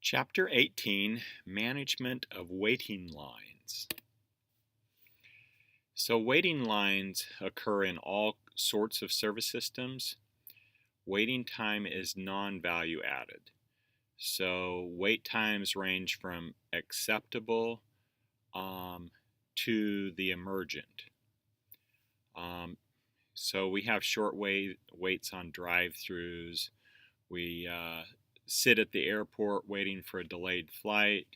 Chapter 18, Management of Waiting Lines. So waiting lines occur in all sorts of service systems. Waiting time is non-value added. So wait times range from acceptable to the emergent. So we have short waits on drive-throughs. We sit at the airport waiting for a delayed flight,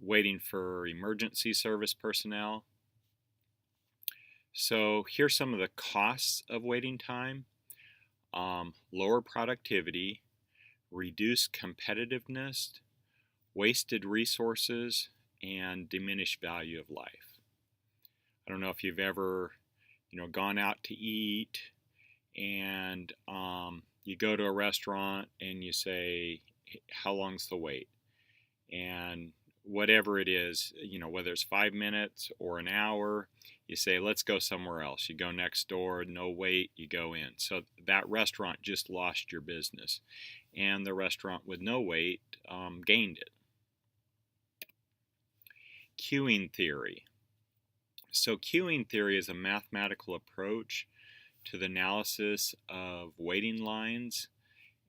waiting for emergency service personnel. So here's some of the costs of waiting time. Lower productivity, reduced competitiveness, wasted resources, and diminished value of life. I don't know if you've ever, gone out to eat and you go to a restaurant and you say, how long's the wait? And whatever it is, whether it's 5 minutes or an hour, you say, let's go somewhere else. You go next door, no wait, you go in. So that restaurant just lost your business. And the restaurant with no wait gained it. Queuing theory. So queuing theory is a mathematical approach to the analysis of waiting lines,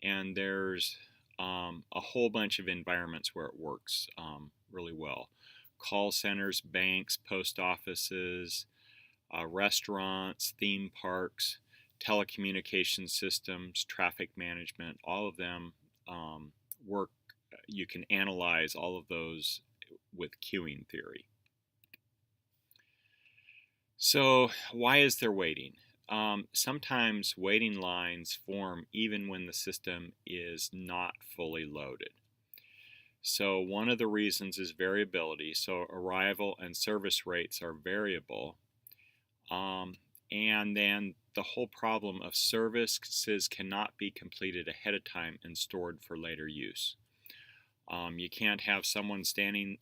and there's a whole bunch of environments where it works really well. Call centers, banks, post offices, restaurants, theme parks, telecommunication systems, traffic management, all of them work. You can analyze all of those with queuing theory. So why is there waiting? Sometimes waiting lines form even when the system is not fully loaded. So one of the reasons is variability. So arrival and service rates are variable. And then the whole problem of services cannot be completed ahead of time and stored for later use. You can't have someone standing,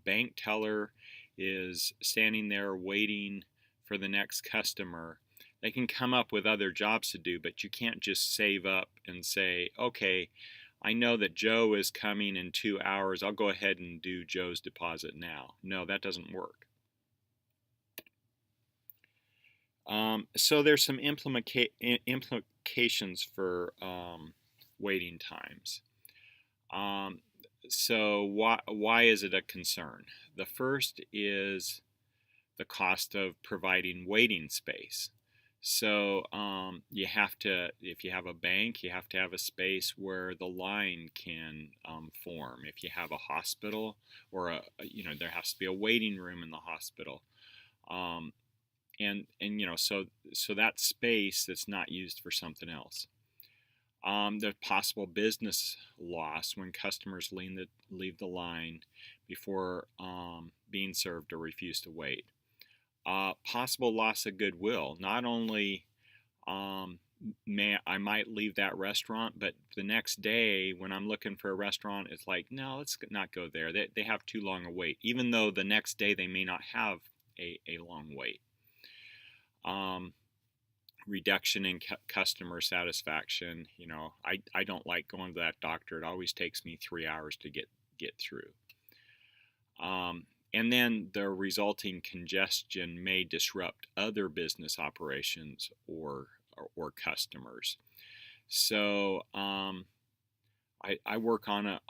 bank teller is standing there waiting for the next customer. They can come up with other jobs to do, but you can't just save up and say, okay, I know that Joe is coming in 2 hours. I'll go ahead and do Joe's deposit now. No, that doesn't work. So there's some implications for waiting times. So why is it a concern? The first is the cost of providing waiting space. So you have to, if you have a bank, you have to have a space where the line can form. If you have a hospital, or there has to be a waiting room in the hospital. So that space that's not used for something else. The possible business loss when customers leave the line before being served or refuse to wait. Possible loss of goodwill. Not only I might leave that restaurant, but the next day when I'm looking for a restaurant, it's like, no, let's not go there. They have too long a wait, even though the next day they may not have a long wait. Reduction in customer satisfaction. I don't like going to that doctor. It always takes me 3 hours to get through. And then the resulting congestion may disrupt other business operations or customers. So I work on a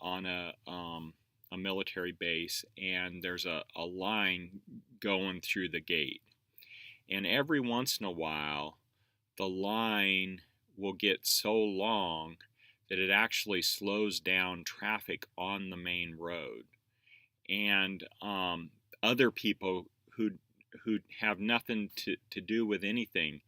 military base, and there's a line going through the gate. And every once in a while, the line will get so long that it actually slows down traffic on the main road. And other people who have nothing to do with anything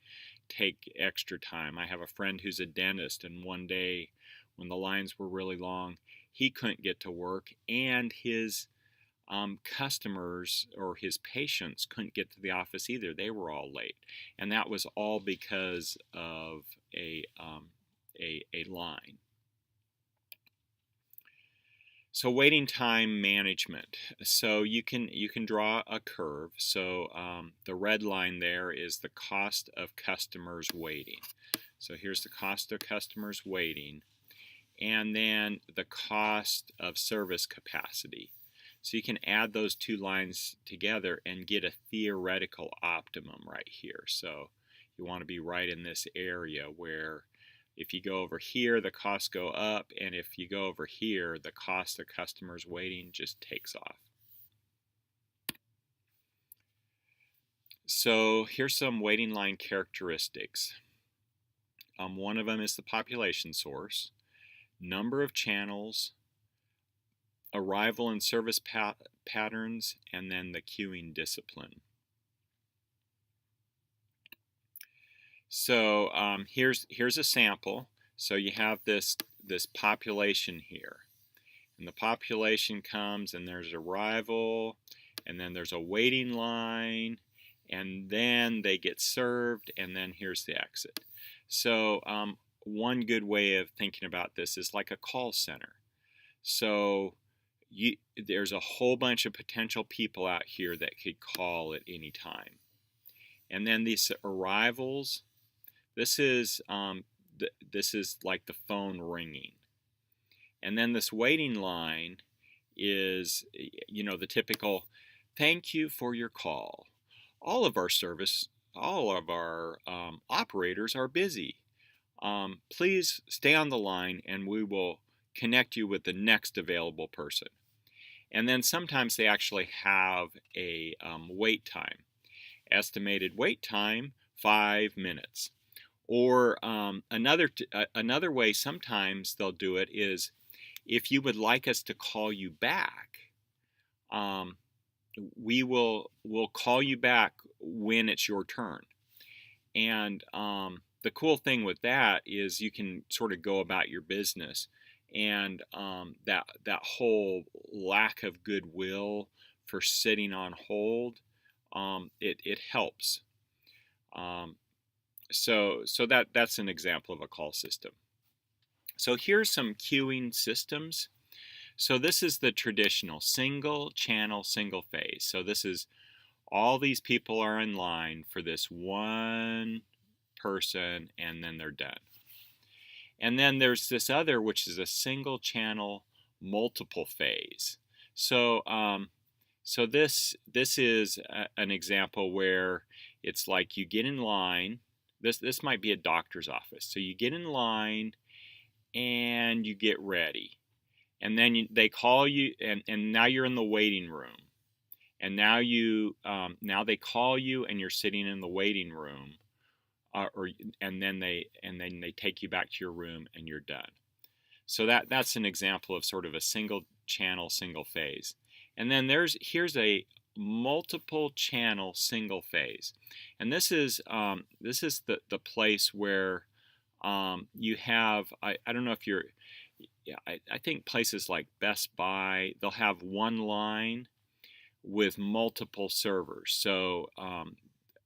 take extra time. I have a friend who's a dentist, and one day when the lines were really long, he couldn't get to work, and his customers or his patients couldn't get to the office either. They were all late, and that was all because of a line. So waiting time management. So you can draw a curve. So the red line there is the cost of customers waiting. So here's the cost of customers waiting. and then the cost of service capacity. So you can add those two lines together and get a theoretical optimum right here. So you want to be right in this area where if you go over here, the costs go up, and if you go over here, the cost of customers waiting just takes off. So here's some waiting line characteristics. One of them is the population source, number of channels, arrival and service patterns, and then the queuing discipline. So here's a sample. So you have this population here, and the population comes, and there's arrival, and then there's a waiting line, and then they get served, and then here's the exit. So one good way of thinking about this is like a call center. So there's a whole bunch of potential people out here that could call at any time. And then these arrivals, this is like the phone ringing. And then this waiting line is, the typical, thank you for your call. All of our operators are busy. Please stay on the line and we will connect you with the next available person. And then sometimes they actually have a wait time. Estimated wait time, 5 minutes. Or another way sometimes they'll do it is, if you would like us to call you back, we'll call you back when it's your turn. And the cool thing with that is you can sort of go about your business, and that whole lack of goodwill for sitting on hold, it helps. So that's an example of a call system. So here's some queuing systems. So this is the traditional single channel, single phase. So this is all these people are in line for this one person, and then they're done. And then there's this other, which is a single channel, multiple phase. So this is an example where it's like you get in line. This might be a doctor's office. So you get in line and you get ready. And then they call you, and now you're in the waiting room. And now they call you, and you're sitting in the waiting room, and then they take you back to your room, and you're done. So that's an example of sort of a single channel, single phase. And then here's a multiple channel, single phase, and this is the place where you have, I don't know if you're, I think places like Best Buy, they'll have one line with multiple servers. So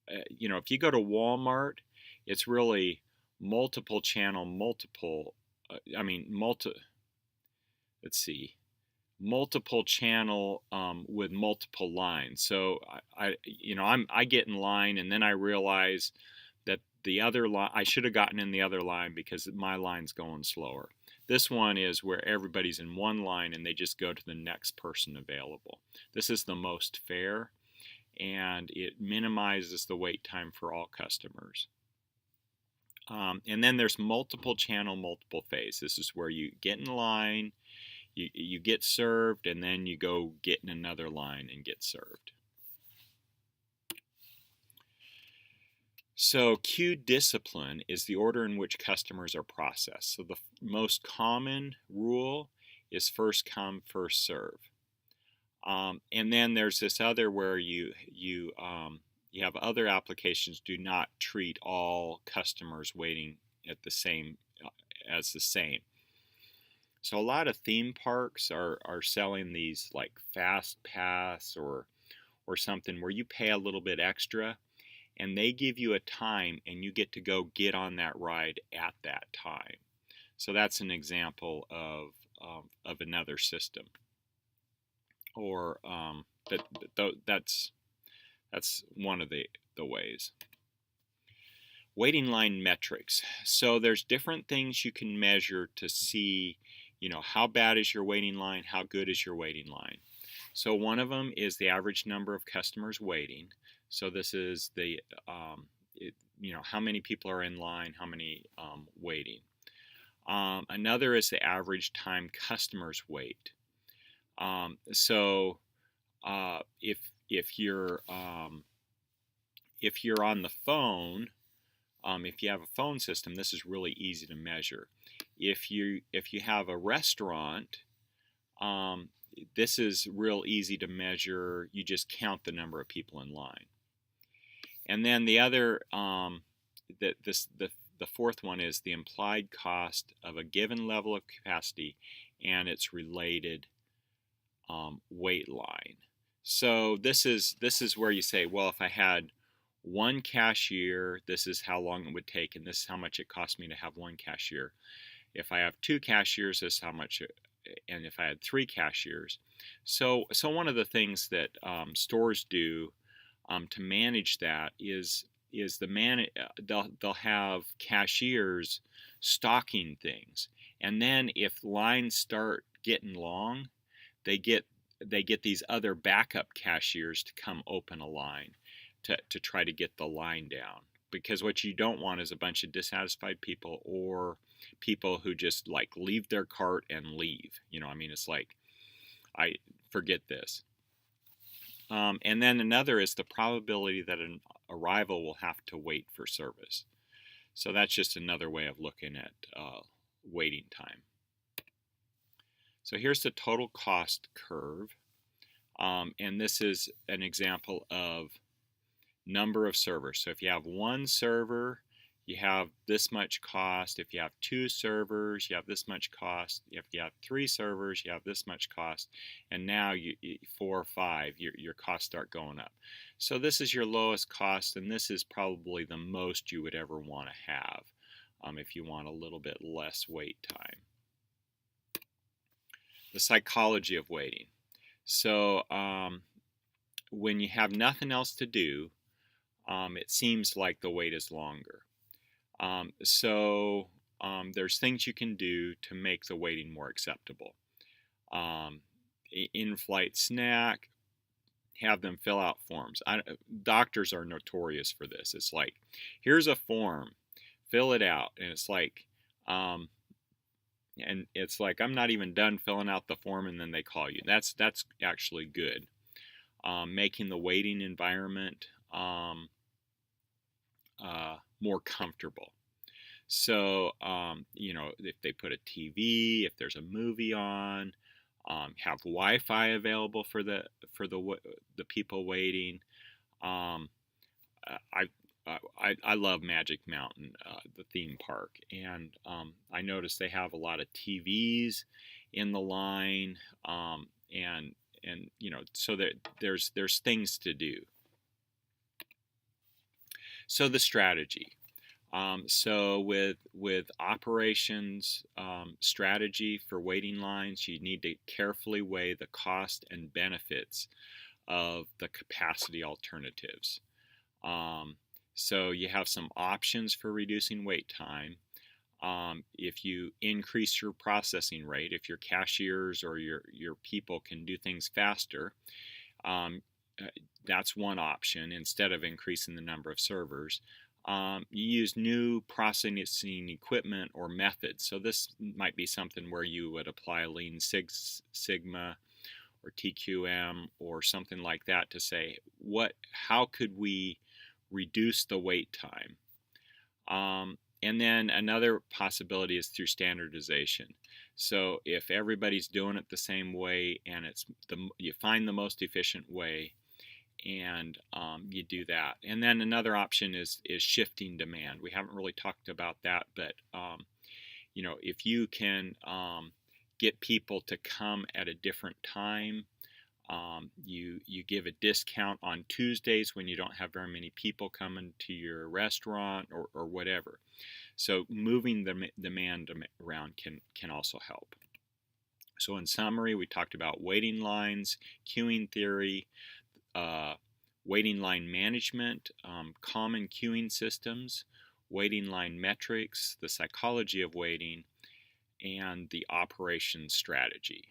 if you go to Walmart, it's really multiple channel, multiple channel with multiple lines. So I get in line, and then I realize that the other line, I should have gotten in the other line because my line's going slower. This one is where everybody's in one line and they just go to the next person available. This is the most fair, and it minimizes the wait time for all customers. And then there's multiple channel, multiple phase. This is where you get in line, you get served, and then you go get in another line and get served. So queue discipline is the order in which customers are processed. So the most common rule is first come, first serve. And then there's this other where you have other applications do not treat all customers waiting at the same as the same. So a lot of theme parks are selling these like Fast Pass or something where you pay a little bit extra, and they give you a time, and you get to go get on that ride at that time. So that's an example of another system. Or that's one of the ways. Waiting line metrics. So there's different things you can measure to see how bad is your waiting line? How good is your waiting line? So one of them is the average number of customers waiting. So this is the, how many people are in line, how many waiting. Another is the average time customers wait. So if you're on the phone, if you have a phone system, this is really easy to measure. If you have a restaurant, this is real easy to measure. You just count the number of people in line. And then the other, the fourth one is the implied cost of a given level of capacity and its related wait line. So this is where you say, well, if I had one cashier, this is how long it would take, and this is how much it cost me to have one cashier. If I have two cashiers, this is how much, and if I had three cashiers. So one of the things that stores do to manage that is they'll have cashiers stocking things, and then if lines start getting long, they get these other backup cashiers to come open a line to try to get the line down. Because what you don't want is a bunch of dissatisfied people or people who just like leave their cart and leave. It's like, I forget this. And then another is the probability that an arrival will have to wait for service. So that's just another way of looking at waiting time. So here's the total cost curve. And this is an example of number of servers. So if you have one server, you have this much cost. If you have two servers, you have this much cost. If you have three servers, you have this much cost. And now 4 or 5, your costs start going up. So this is your lowest cost, and this is probably the most you would ever want to have if you want a little bit less wait time. The psychology of waiting. So when you have nothing else to do, it seems like the wait is longer. There's things you can do to make the waiting more acceptable. In-flight snack, have them fill out forms. Doctors are notorious for this. It's like, here's a form, fill it out, and it's like, I'm not even done filling out the form, and then they call you. That's actually good. Making the waiting environment more comfortable. So, if they put a TV, if there's a movie on, have Wi-Fi available for the people waiting. I love Magic Mountain, the theme park, and I noticed they have a lot of TVs in the line, and so there's things to do. So the strategy. So with operations strategy for waiting lines, you need to carefully weigh the cost and benefits of the capacity alternatives. So you have some options for reducing wait time. If you increase your processing rate, if your cashiers or your people can do things faster, that's one option instead of increasing the number of servers. You use new processing equipment or methods. So this might be something where you would apply Lean Six Sigma or TQM or something like that to say, how could we reduce the wait time? And then another possibility is through standardization. So if everybody's doing it the same way and you find the most efficient way, and you do that. And then another option is shifting demand. We haven't really talked about that, but if you can get people to come at a different time, you give a discount on Tuesdays when you don't have very many people coming to your restaurant or whatever. So moving the demand around can also help. So in summary, we talked about waiting lines, queuing theory, waiting line management, common queuing systems, waiting line metrics, the psychology of waiting, and the operation strategy.